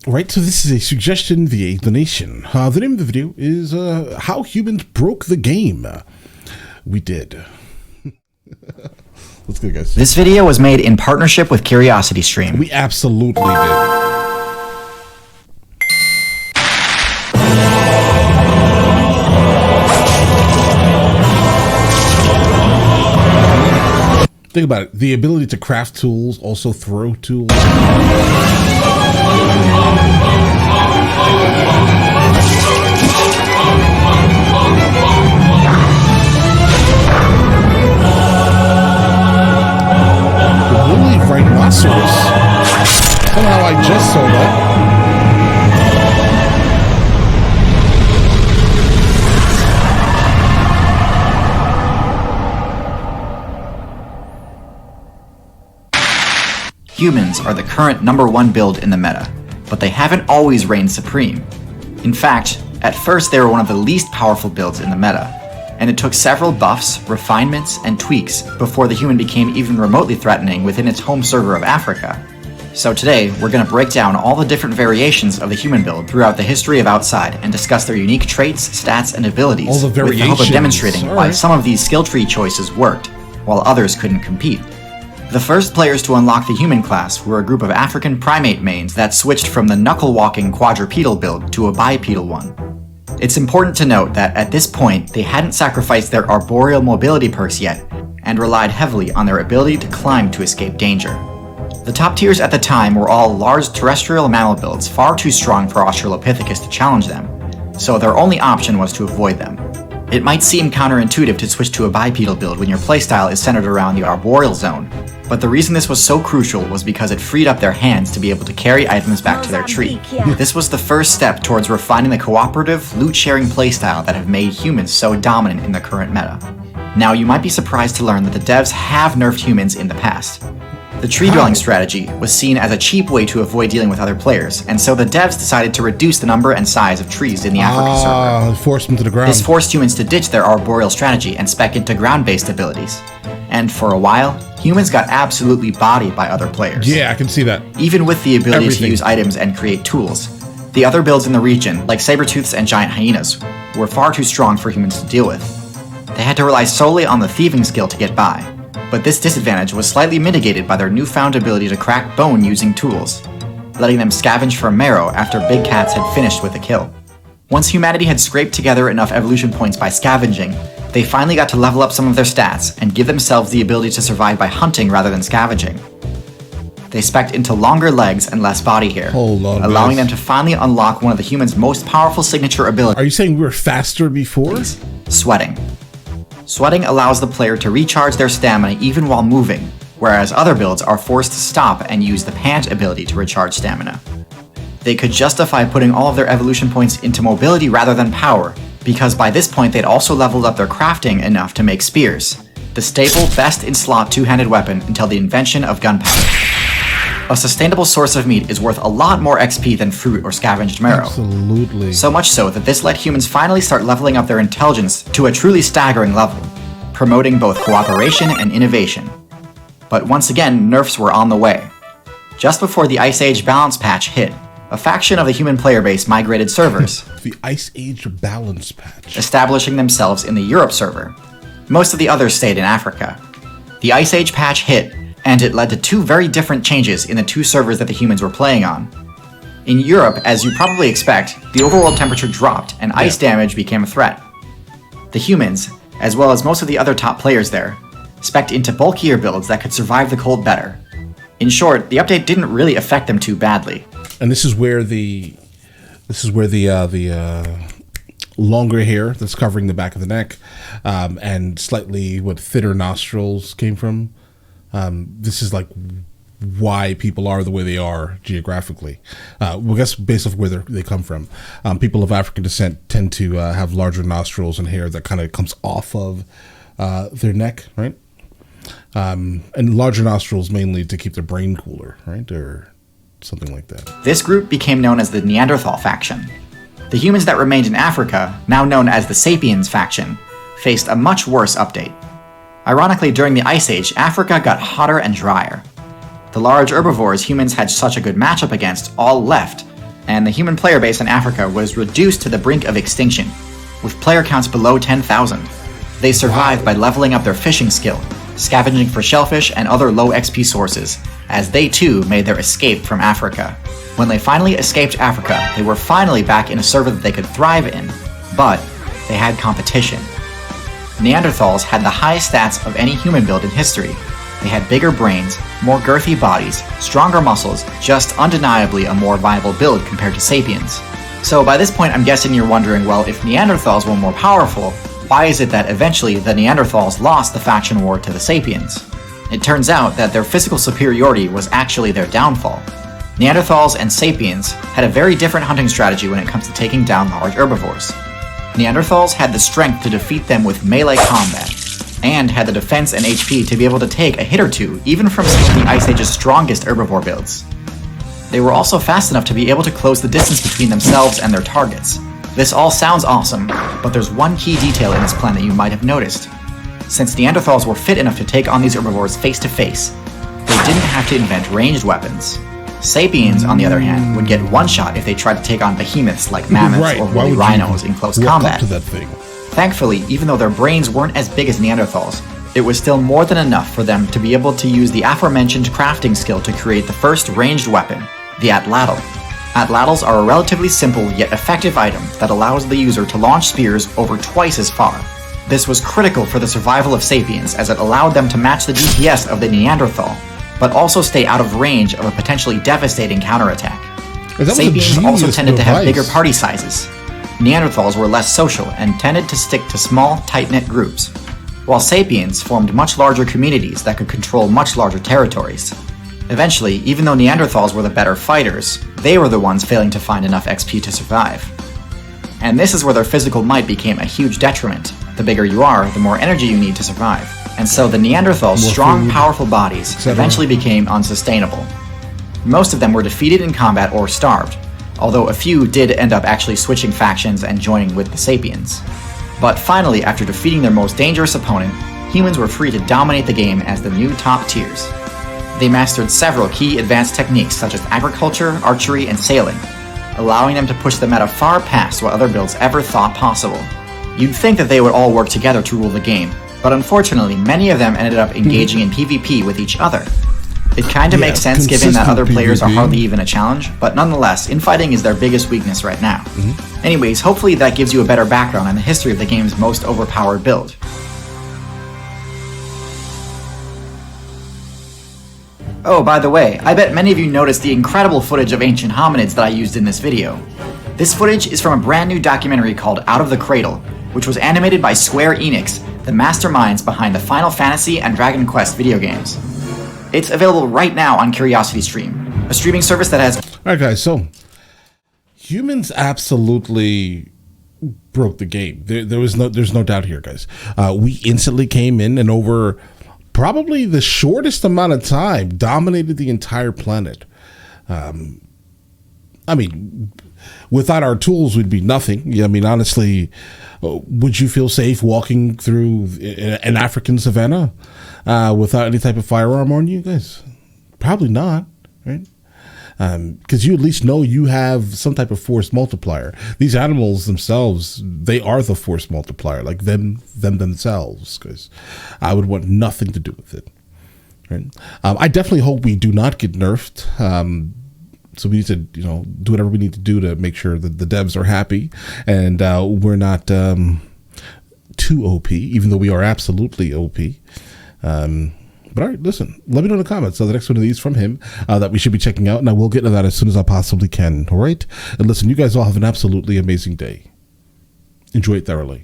Right, so this is a suggestion via the nation. The name of the video is How Humans Broke the Game. We did. Let's go, guys. This video was made in partnership with CuriosityStream. We absolutely did. Think about it. The ability to craft tools, also throw tools. Woolly rhinoceros. Somehow I just saw that. Humans are the current #1 build in the meta, but they haven't always reigned supreme. In fact, at first they were one of the least powerful builds in the meta, and it took several buffs, refinements, and tweaks before the human became even remotely threatening within its home server of Africa. So today, we're going to break down all the different variations of the human build throughout the history of Outside and discuss their unique traits, stats, and abilities, all the variations, with the hope of demonstrating why some of these skill tree choices worked, while others couldn't compete. The first players to unlock the human class were a group of African primate mains that switched from the knuckle-walking quadrupedal build to a bipedal one. It's important to note that at this point, they hadn't sacrificed their arboreal mobility perks yet, and relied heavily on their ability to climb to escape danger. The top tiers at the time were all large terrestrial mammal builds far too strong for Australopithecus to challenge them, so their only option was to avoid them. It might seem counterintuitive to switch to a bipedal build when your playstyle is centered around the arboreal zone, but the reason this was so crucial was because it freed up their hands to be able to carry items back to their tree. This was the first step towards refining the cooperative, loot-sharing playstyle that have made humans so dominant in the current meta. Now, you might be surprised to learn that the devs have nerfed humans in the past. The tree-dwelling strategy was seen as a cheap way to avoid dealing with other players, and so the devs decided to reduce the number and size of trees in the Africa server. Force them to the ground. This forced humans to ditch their arboreal strategy and spec into ground-based abilities. And for a while, humans got absolutely bodied by other players. Yeah, I can see that. Even with the ability to use items and create tools, the other builds in the region, like saber-tooths and giant hyenas, were far too strong for humans to deal with. They had to rely solely on the thieving skill to get by. But this disadvantage was slightly mitigated by their newfound ability to crack bone using tools, letting them scavenge for marrow after big cats had finished with the kill. Once humanity had scraped together enough evolution points by scavenging, they finally got to level up some of their stats and give themselves the ability to survive by hunting rather than scavenging. They spec'd into longer legs and less body hair, allowing them to finally unlock one of the humans' most powerful signature abilities. Are you saying we were faster before? Sweating. Sweating allows the player to recharge their stamina even while moving, whereas other builds are forced to stop and use the pant ability to recharge stamina. They could justify putting all of their evolution points into mobility rather than power, because by this point they'd also leveled up their crafting enough to make spears, the staple best in slot two-handed weapon until the invention of gunpowder. A sustainable source of meat is worth a lot more XP than fruit or scavenged marrow. Absolutely. So much so that this let humans finally start leveling up their intelligence to a truly staggering level, promoting both cooperation and innovation. But once again, nerfs were on the way. Just before the Ice Age balance patch hit, a faction of the human player base migrated servers. The Ice Age balance patch. Establishing themselves in the Europe server. Most of the others stayed in Africa. The Ice Age patch hit, and it led to two very different changes in the two servers that the humans were playing on. In Europe, as you probably expect, the overworld temperature dropped and ice damage became a threat. The humans, as well as most of the other top players there, spec'd into bulkier builds that could survive the cold better. In short, the update didn't really affect them too badly. And this is where the longer hair that's covering the back of the neck and slightly thinner nostrils came from. This is like why people are the way they are geographically. Well, I guess based off where they come from. People of African descent tend to have larger nostrils and hair that kind of comes off of their neck, right? And larger nostrils mainly to keep their brain cooler, right? Or something like that. This group became known as the Neanderthal faction. The humans that remained in Africa, now known as the Sapiens faction, faced a much worse update. Ironically, during the Ice Age, Africa got hotter and drier. The large herbivores humans had such a good matchup against all left, and the human player base in Africa was reduced to the brink of extinction, with player counts below 10,000. They survived by leveling up their fishing skill, scavenging for shellfish and other low XP sources, as they too made their escape from Africa. When they finally escaped Africa, they were finally back in a server that they could thrive in, but they had competition. Neanderthals had the highest stats of any human build in history. They had bigger brains, more girthy bodies, stronger muscles, just undeniably a more viable build compared to sapiens. So by this point I'm guessing you're wondering, well, if Neanderthals were more powerful, why is it that eventually the Neanderthals lost the faction war to the sapiens? It turns out that their physical superiority was actually their downfall. Neanderthals and sapiens had a very different hunting strategy when it comes to taking down large herbivores. Neanderthals had the strength to defeat them with melee combat, and had the defense and HP to be able to take a hit or two even from some of the Ice Age's strongest herbivore builds. They were also fast enough to be able to close the distance between themselves and their targets. This all sounds awesome, but there's one key detail in this plan that you might have noticed. Since Neanderthals were fit enough to take on these herbivores face to face, they didn't have to invent ranged weapons. Sapiens, on the other hand, would get one shot if they tried to take on behemoths like mammoths or woolly rhinos in close combat. Thankfully, even though their brains weren't as big as Neanderthals, it was still more than enough for them to be able to use the aforementioned crafting skill to create the first ranged weapon, the atlatl. Atlatls are a relatively simple yet effective item that allows the user to launch spears over twice as far. This was critical for the survival of sapiens as it allowed them to match the DPS of the Neanderthal, but also stay out of range of a potentially devastating counterattack. Sapiens also tended to have bigger party sizes. Neanderthals were less social and tended to stick to small, tight-knit groups, while sapiens formed much larger communities that could control much larger territories. Eventually, even though Neanderthals were the better fighters, they were the ones failing to find enough XP to survive. And this is where their physical might became a huge detriment. The bigger you are, the more energy you need to survive. And so the Neanderthals' strong, powerful bodies eventually became unsustainable. Most of them were defeated in combat or starved, although a few did end up actually switching factions and joining with the sapiens. But finally, after defeating their most dangerous opponent, humans were free to dominate the game as the new top tiers. They mastered several key advanced techniques such as agriculture, archery, and sailing, allowing them to push the meta far past what other builds ever thought possible. You'd think that they would all work together to rule the game, but unfortunately many of them ended up engaging in PvP with each other. It kinda makes sense given that other players are hardly even a challenge, but nonetheless, infighting is their biggest weakness right now. Anyways, hopefully that gives you a better background on the history of the game's most overpowered build. Oh, by the way, I bet many of you noticed the incredible footage of ancient hominids that I used in this video. This footage is from a brand new documentary called Out of the Cradle, which was animated by Square Enix, the masterminds behind the Final Fantasy and Dragon Quest video games. It's available right now on CuriosityStream, a streaming service that has... Alright guys, so humans absolutely broke the game. There's no doubt here, guys. We instantly came in and over probably the shortest amount of time dominated the entire planet. I mean, without our tools, we'd be nothing. I mean, honestly, would you feel safe walking through an African savanna without any type of firearm on you, guys? Probably not, right? Because you at least know you have some type of force multiplier. These animals themselves, they are the force multiplier, like them themselves, because I would want nothing to do with it. Right? I definitely hope we do not get nerfed. So we need to, do whatever we need to do to make sure that the devs are happy and we're not too OP, even though we are absolutely OP. But all right, listen, let me know in the comments. So the next one of these from him that we should be checking out, and I will get to that as soon as I possibly can. All right? And listen, you guys all have an absolutely amazing day. Enjoy it thoroughly.